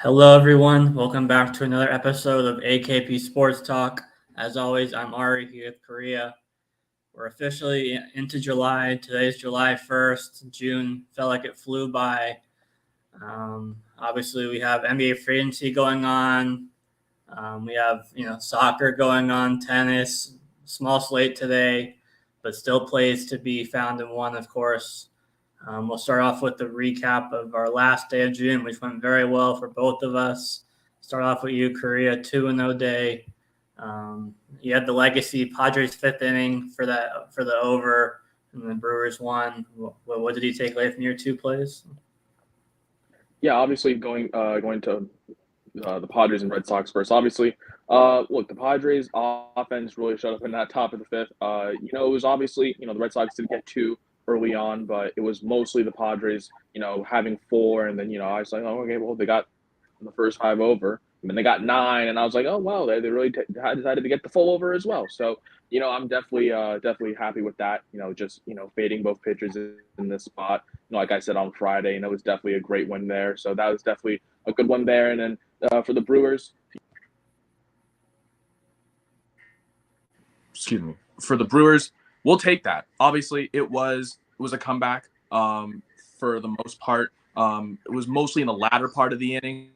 Hello, everyone. Welcome back to another episode of AKP Sports Talk. As always, I'm Ari here with Korea. We're officially into July. Today's July 1st. June felt like it flew by. Obviously, we have NBA free agency going on. We have soccer going on, tennis, small slate today, but still plays to be found in one, of course. We'll start off with the recap of our last day of June, which went very well for both of us. Start off with you, Korea, 2-0 day. You had the legacy Padres fifth inning for the over, and the Brewers won. What did you take away from your two plays? Yeah, obviously going to the Padres and Red Sox first. Obviously, look, the Padres offense really showed up in that top of the fifth. It was obviously the Red Sox did get two early on, but it was mostly the Padres, having four, and then I was like, oh, okay, well they got the first five over, and then they got nine, and I was like, oh wow, they really decided to get the full over as well. So I'm definitely happy with that. Just fading both pitchers in this spot. Like I said on Friday, and it was definitely a great win there. So that was definitely a good one there. And then for the Brewers, excuse me, for the Brewers, we'll take that. Obviously, it was a comeback for the most part. It was mostly in the latter part of the innings.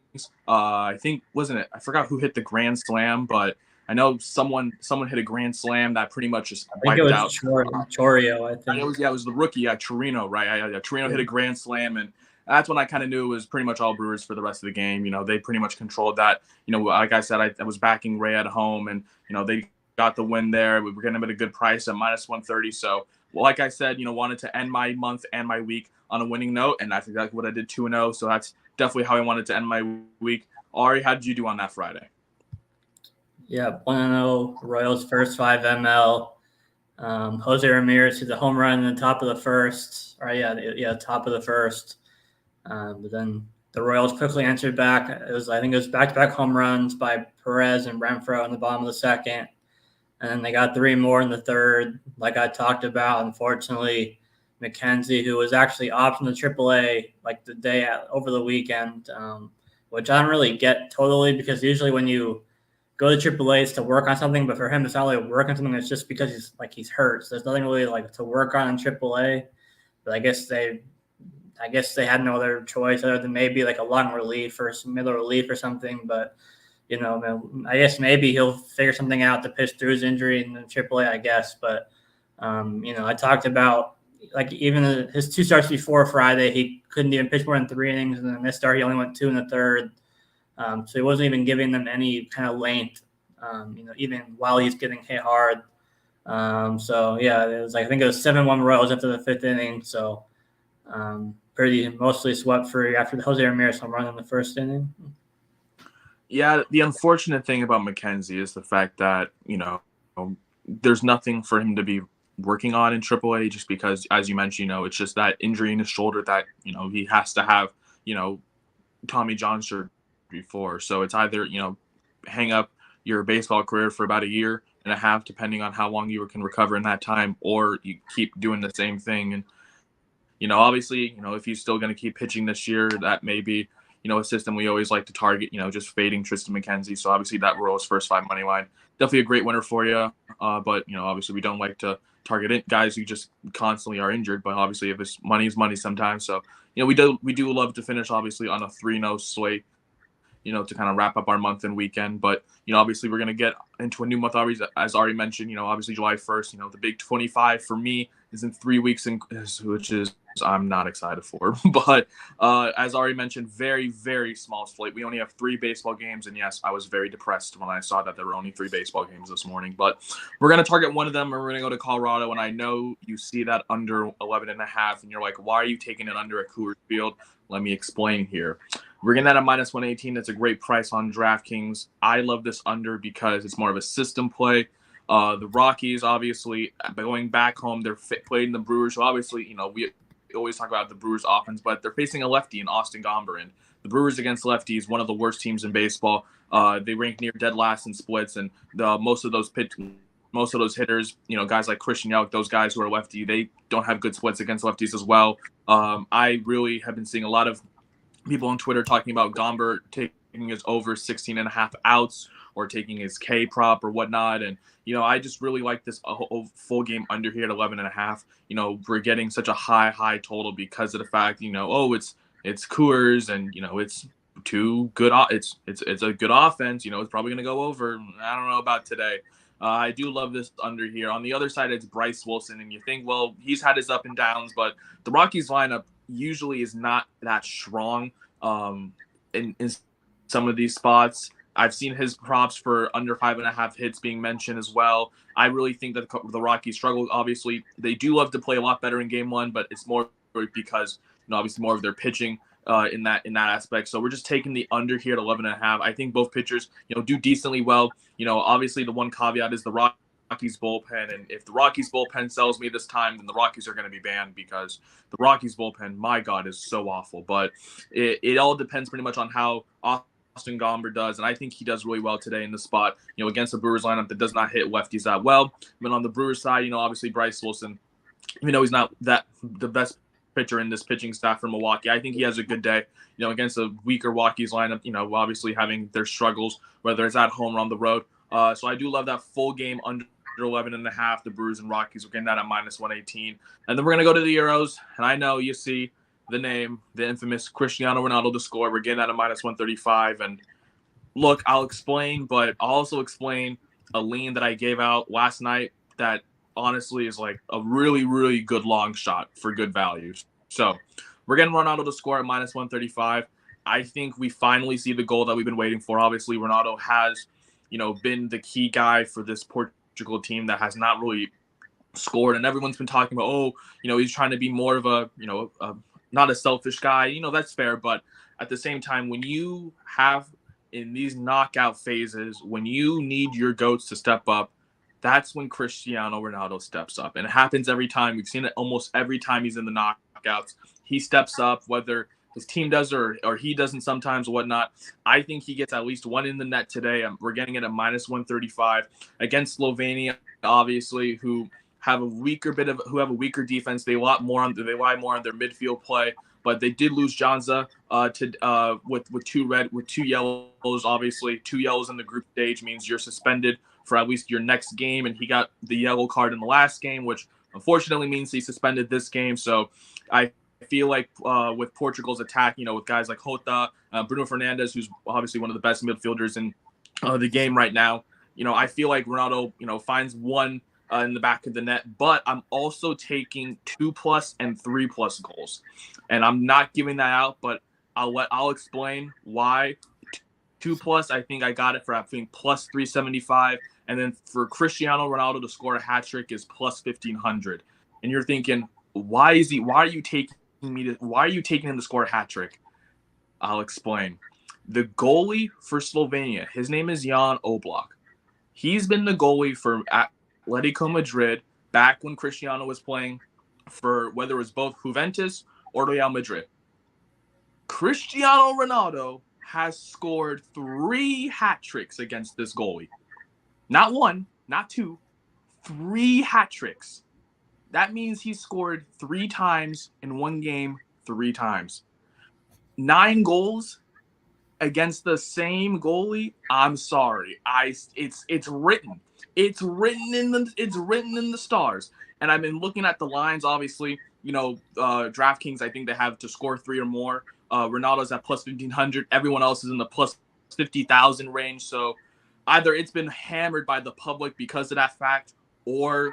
I think, wasn't it? I forgot who hit the grand slam, but I know someone hit a grand slam that pretty much just wiped out. Chorio, I think. It was the rookie, Chirino, right? Chirino hit a grand slam, and that's when I kind of knew it was pretty much all Brewers for the rest of the game. They pretty much controlled that. Like I said, I was backing Ray at home, and they got the win there. We were getting them at a good price at -130. So, like I said, wanted to end my month and my week on a winning note, and that's exactly what I did, 2-0. So that's definitely how I wanted to end my week. Ari, how did you do on that Friday? Yeah, 1-0, Royals first 5 ML. Jose Ramirez hit the home run in the top of the first. Top of the first. But then the Royals quickly answered back. I think it was back-to-back home runs by Perez and Renfroe in the bottom of the second. And then they got three more in the third, like I talked about. Unfortunately, McKenzie, who was actually optioned to AAA like the day over the weekend, which I don't really get totally, because usually when you go to AAA it's to work on something, but for him it's not really work on something. It's just because he's hurt. So there's nothing really like to work on in AAA. But I guess they had no other choice other than maybe like a lung relief or some middle relief or something. But I guess maybe he'll figure something out to pitch through his injury in the AAA, I guess. But I talked about like even his two starts before Friday, he couldn't even pitch more than 3 innings, and then this start he only went 2 in the third. So he wasn't even giving them any kind of length, even while he's getting hit hard. So yeah, it was I think it was 7-1 Royals after the 5th inning. So pretty mostly swept free after the Jose Ramirez home run in the first inning. Yeah, the unfortunate thing about McKenzie is the fact that there's nothing for him to be working on in AAA, just because, as you mentioned, it's just that injury in his shoulder that he has to have Tommy John surgery for. So it's either hang up your baseball career for about 1.5 years, depending on how long you can recover in that time, or you keep doing the same thing. And obviously, if he's still going to keep pitching this year, that may be a system we always like to target, just fading Tristan McKenzie. So obviously that Royals first 5 money line, definitely a great winner for you. But obviously we don't like to target it guys who just constantly are injured. But obviously if it's money is money sometimes. So we do love to finish obviously on a 3-0 slate, to kind of wrap up our month and weekend. But obviously we're going to get into a new month, as Ari mentioned. Obviously July 1st, the big 25 for me is in 3 weeks, which is I'm not excited for. But as Ari mentioned, very, very small slate. We only have 3 baseball games, and yes, I was very depressed when I saw that there were only 3 baseball games this morning. But we're going to target one of them, and we're going to go to Colorado. And I know you see that under 11.5, and you're like, why are you taking it under at Coors Field? Let me explain here. We're getting that at -118. That's a great price on DraftKings. I love this under because it's more of a system play. The Rockies, obviously, going back home, they're playing the Brewers. So obviously, we always talk about the Brewers offense, but they're facing a lefty in Austin Gomber. And the Brewers against lefties, one of the worst teams in baseball. They rank near dead last in splits, and most of those hitters, guys like Christian Yelich, those guys who are lefty, they don't have good splits against lefties as well. I really have been seeing a lot of people on Twitter talking about Gomber taking his over 16.5 outs or taking his K prop or whatnot. And, I just really like this full game under here at 11.5. We're getting such a high total because of the fact, it's Coors and, it's too good. It's a good offense. It's probably going to go over. I don't know about today. I do love this under here. On the other side, it's Bryce Wilson, and you think, well, he's had his up and downs, but the Rockies lineup usually is not that strong in some of these spots. I've seen his props for under 5.5 hits being mentioned as well. I really think that the Rockies struggle. Obviously, they do love to play a lot better in Game 1, but it's more because obviously more of their pitching in that aspect. So we're just taking the under here at 11.5. I think both pitchers, do decently well. Obviously the one caveat is the Rockies bullpen, and if the Rockies bullpen sells me this time, then the Rockies are going to be banned because the Rockies bullpen, my God, is so awful. But it all depends pretty much on how Austin Gomber does, and I think he does really well today in the spot, against the Brewers lineup that does not hit lefties that well. But on the Brewers side, obviously Bryce Wilson, he's not the best pitcher in this pitching staff for Milwaukee. I think he has a good day, against a weaker Rockies lineup, obviously having their struggles, whether it's at home or on the road. So I do love that full game under 11.5. The Brewers and Rockies, we're getting that at -118. And then we're going to go to the Euros. And I know you see the name, the infamous Cristiano Ronaldo to score. We're getting that at -135. And look, I'll explain, but I'll also explain a lean that I gave out last night that honestly is like a really, really good long shot for good value. So we're getting Ronaldo to score at -135. I think we finally see the goal that we've been waiting for. Obviously, Ronaldo has, been the key guy for this Portugal team that has not really scored. And everyone's been talking about, he's trying to be more of a, not a selfish guy. That's fair. But at the same time, when you have in these knockout phases, when you need your GOATs to step up, that's when Cristiano Ronaldo steps up. And it happens every time. We've seen it almost every time he's in the knockouts. He steps up, whether his team does or he doesn't sometimes, whatnot. I think he gets at least one in the net today. We're getting it at -135 against Slovenia, obviously, who have a weaker defense. They rely more on their midfield play, but they did lose Janza with two yellows. Obviously, 2 yellows in the group stage means you're suspended for at least your next game, and he got the yellow card in the last game, which unfortunately means he suspended this game. So I feel like with Portugal's attack, with guys like Jota, Bruno Fernandes, who's obviously one of the best midfielders in the game right now, I feel like Ronaldo, finds one in the back of the net, but I'm also taking 2+ and 3+ goals, and I'm not giving that out, but I'll explain why. 2+, I think I got it for I think +375, and then for Cristiano Ronaldo to score a hat trick is +1500. And you're thinking, why are you taking him to score a hat trick? I'll explain. The goalie for Slovenia, his name is Jan Oblak. He's been the goalie for Atletico Madrid back when Cristiano was playing for whether it was both Juventus or Real Madrid. Cristiano Ronaldo has scored 3 hat tricks against this goalie. Not 1, not 2, 3 hat tricks. That means he scored 3 times in one game, 3 times. 9 goals against the same goalie. I'm sorry. It's written. It's written in the stars. And I've been looking at the lines, obviously, DraftKings, I think they have to score 3 or more. Ronaldo's at +1500. Everyone else is in the +50,000 range. So either it's been hammered by the public because of that fact, or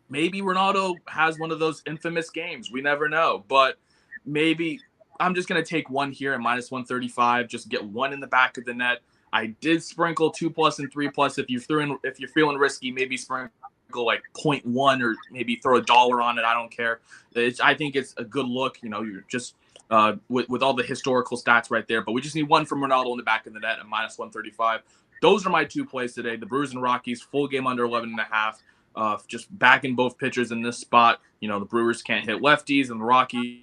maybe Ronaldo has one of those infamous games. We never know. But maybe I'm just going to take 1 here at -135. Just get 1 in the back of the net. I did sprinkle 2+ and 3+. If you're feeling risky, maybe sprinkle like 0.1 or maybe throw $1 on it. I don't care. I think it's a good look. You're just with all the historical stats right there. But we just need 1 from Ronaldo in the back of the net at -135. Those are my 2 plays today. The Brewers and Rockies, full game under 11.5. Just backing both pitchers in this spot. The Brewers can't hit lefties, and the Rockies,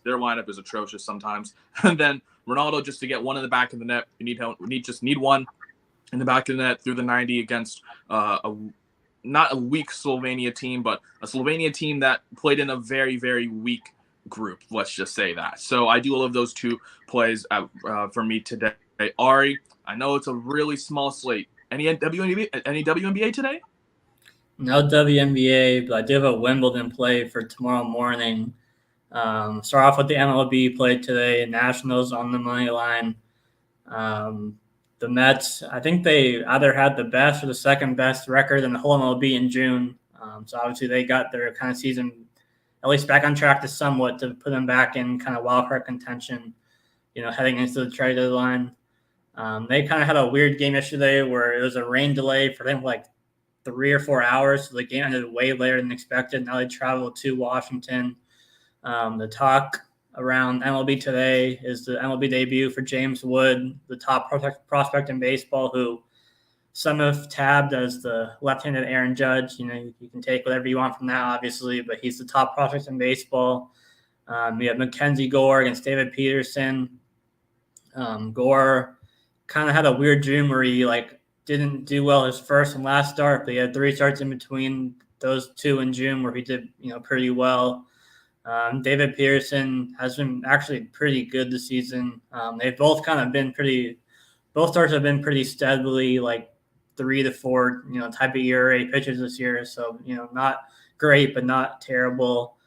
their lineup is atrocious sometimes. And then Ronaldo, just to get 1 in the back of the net. We need 1 in the back of the net through the 90 against not a weak Slovenia team, but a Slovenia team that played in a very, very weak group. Let's just say that. So I do love those two plays for me today. Ari, I know it's a really small slate. Any WNBA today? No WNBA, but I do have a Wimbledon play for tomorrow morning. Start off with the MLB play today. Nationals on the money line. The Mets, I think they either had the best or the second best record in the whole MLB in June. So obviously they got their kind of season at least back on track to somewhat to put them back in kind of wild card contention, heading into the trade deadline. They kind of had a weird game yesterday where it was a rain delay for them like 3 or 4 hours. So the game ended way later than expected. Now they travel to Washington. The talk around MLB today is the MLB debut for James Wood, the top prospect in baseball, who some have tabbed as the left-handed Aaron Judge. You can take whatever you want from that, obviously, but he's the top prospect in baseball. We have Mackenzie Gore against David Peterson. Gore kind of had a weird dream where he didn't do well his first and last start, but he had 3 starts in between those 2 in June where he did pretty well. David Pearson has been actually pretty good this season. They've both kind of been both starts have been pretty steadily 3 to 4 type of ERA pitchers this year. So not great, but not terrible.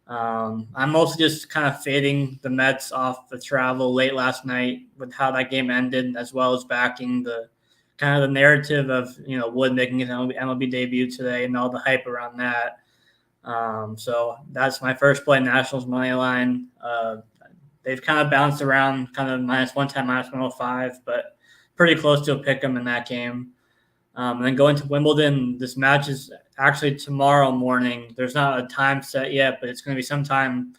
I'm mostly just kind of fading the Mets off the travel late last night with how that game ended, as well as backing the kind of the narrative of Wood making his MLB debut today and all the hype around that. So that's my first play, Nationals money line. They've kind of bounced around kind of -110, -105, but pretty close to a pick 'em in that game. And then going to Wimbledon, this match is actually tomorrow morning. There's not a time set yet, but it's going to be sometime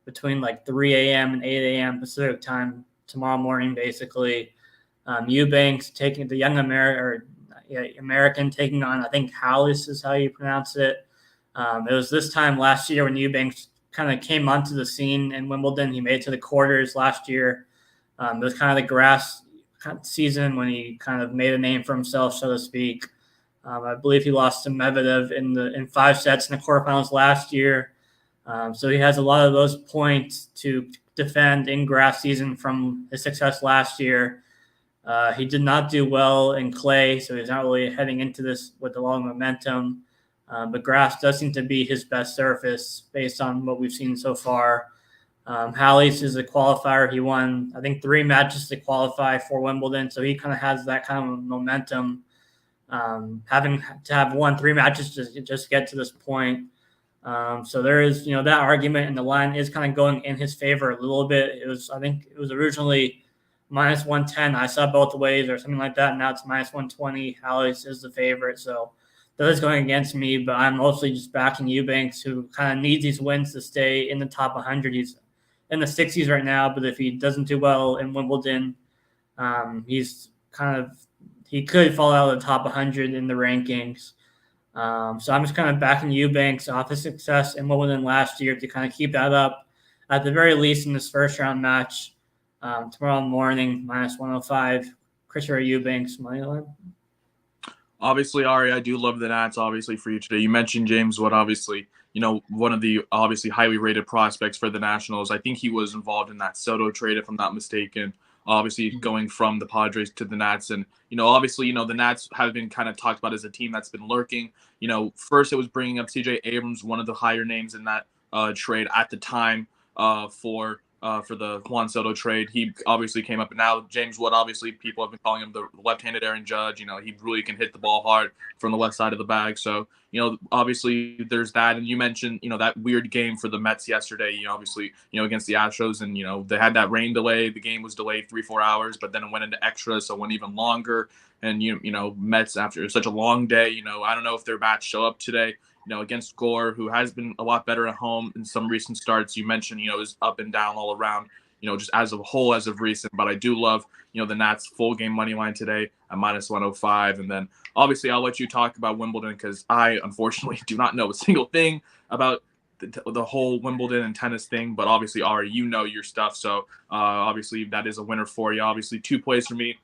between 3 a.m. and 8 a.m. Pacific time tomorrow morning, basically. Eubanks taking the young American taking on, I think Hallis is how you pronounce it. It was this time last year when Eubanks kind of came onto the scene in Wimbledon. He made it to the quarters last year. It was kind of the grass season when he kind of made a name for himself, so to speak. I believe he lost to Medvedev in 5 sets in the quarterfinals last year. So he has a lot of those points to defend in grass season from his success last year. He did not do well in clay, so he's not really heading into this with a long momentum. But grass does seem to be his best surface based on what we've seen so far. Hallis is a qualifier. He won, I think, 3 matches to qualify for Wimbledon, so he kind of has that kind of momentum, having to have won 3 matches to just get to this point. So there is, that argument, and the line is kind of going in his favor a little bit. I think it was originally -110. I saw both ways or something like that. Now it's -120. Hallis is the favorite, so that is going against me, but I'm mostly just backing Eubanks, who kind of needs these wins to stay in the top 100. He's in the 60s right now, but if he doesn't do well in Wimbledon, he could fall out of the top 100 in the rankings. So I'm just kind of backing Eubanks off his success in Wimbledon last year to kind of keep that up at the very least in this first round match tomorrow morning, -105. Christopher Eubanks money line. Obviously, Ari, I do love the Nats, obviously, for you today. You mentioned James Wood, obviously, one of the obviously highly rated prospects for the Nationals. I think he was involved in that Soto trade, if I'm not mistaken, obviously going from the Padres to the Nats. And, obviously, the Nats have been kind of talked about as a team that's been lurking. First it was bringing up C.J. Abrams, one of the higher names in that trade at the time for the Juan Soto trade. He obviously came up, and now James Wood, obviously people have been calling him the left-handed Aaron Judge. He really can hit the ball hard from the left side of the bag. So, obviously there's that. And you mentioned, that weird game for the Mets yesterday, obviously, against the Astros, and, they had that rain delay. The game was delayed 3-4 hours, but then it went into extra, so it went even longer. And, Mets, after such a long day, I don't know if their bats show up today. Against Gore, who has been a lot better at home in some recent starts. You mentioned, is up and down all around, just as a whole as of recent. But I do love, the Nats full game money line today at -105. And then obviously I'll let you talk about Wimbledon, because I unfortunately do not know a single thing about the whole Wimbledon and tennis thing. But obviously, Ari, your stuff. So obviously that is a winner for you. Obviously 2 plays for me,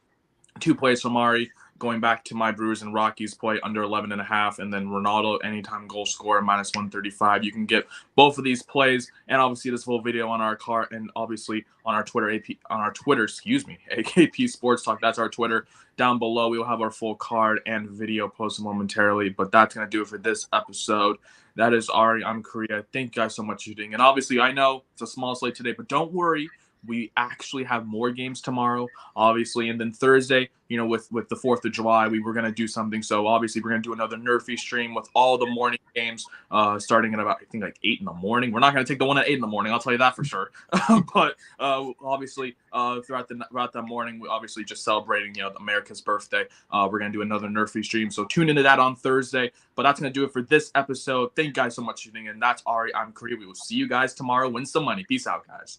2 plays from Ari. going back to my Brewers and Rockies play under 11.5, and then Ronaldo anytime goal scorer -135. You can get both of these plays and obviously this full video on our card and obviously on our Twitter, AKP Sports Talk. That's our Twitter. Down below, we will have our full card and video posted momentarily. But that's going to do it for this episode. That is Ari. I'm Korea. Thank you guys so much for shooting. And obviously, I know it's a small slate today, but don't worry. We actually have more games tomorrow, obviously. And then Thursday, with the 4th of July, we were going to do something. So obviously, we're going to do another Nerfy stream with all the morning games starting at about, I think, like 8 in the morning. We're not going to take the one at 8 in the morning. I'll tell you that for sure. But obviously, throughout the morning, we obviously just celebrating, America's birthday. We're going to do another Nerfy stream. So tune into that on Thursday. But that's going to do it for this episode. Thank you guys so much for tuning in. That's Ari. I'm Korea. We will see you guys tomorrow. Win some money. Peace out, guys.